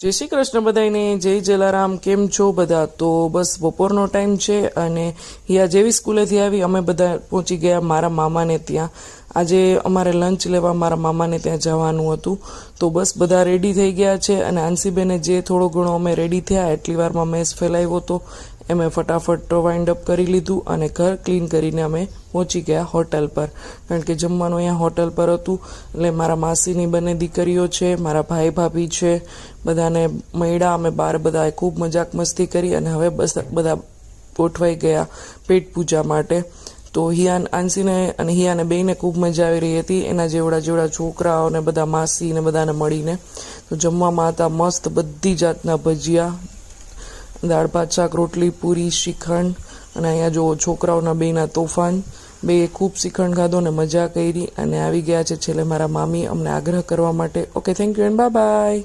જય શ્રી કૃષ્ણ બધાને, જય જલારામ. કેમ છો બધા? તો બસ બપોરનો ટાઈમ છે અને હિયા જેવી સ્કૂલેથી આવી અમે બધા પહોંચી ગયા મારા મામાને ત્યાં. આજે અમારે લંચ લેવા મારા મામાને ત્યાં જવાનું હતું, તો બસ બધા રેડી થઈ ગયા છે. અને આંસીબેને જે થોડો ઘણો અમે રેડી થયા એટલી વારમાં મેસ ફેલાવ્યો હતો, એમે ફટાફટ વાઇન્ડ અપ કરી લીધું અને ઘર ક્લીન કરીને અમે પહોંચી ગયા હોટલ પર, કારણ કે જમવાનું અહીંયા હોટલ પર હતું. એટલે મારા માસીની બંને દીકરીઓ છે, મારા ભાઈ ભાભી છે, બધાને મળ્યા. અમે બહાર બધાએ ખૂબ મજાક મસ્તી કરી અને હવે બસ બધા ગોઠવાઈ ગયા પેટ પૂજા માટે. તો આંસીને અને હિયાને બેયને ખૂબ મજા આવી રહી હતી, એના જેવડા છોકરાઓ ને બધા માસી ને બધાને મળીને. તો જમવામાં હતા મસ્ત બધી જાતના ભજીયા, દાળ ભાત શાક રોટલી પૂરી શ્રીખંડ, અને અહીંયા જો છોકરાઓના બેના તોફાન. બે ખૂબ શ્રીખંડ ખાધો ને મજા કરી અને આવી ગયા છે છેલ્લે મારા મામી અમને આગ્રહ કરવા માટે. Okay, thank you and bye bye.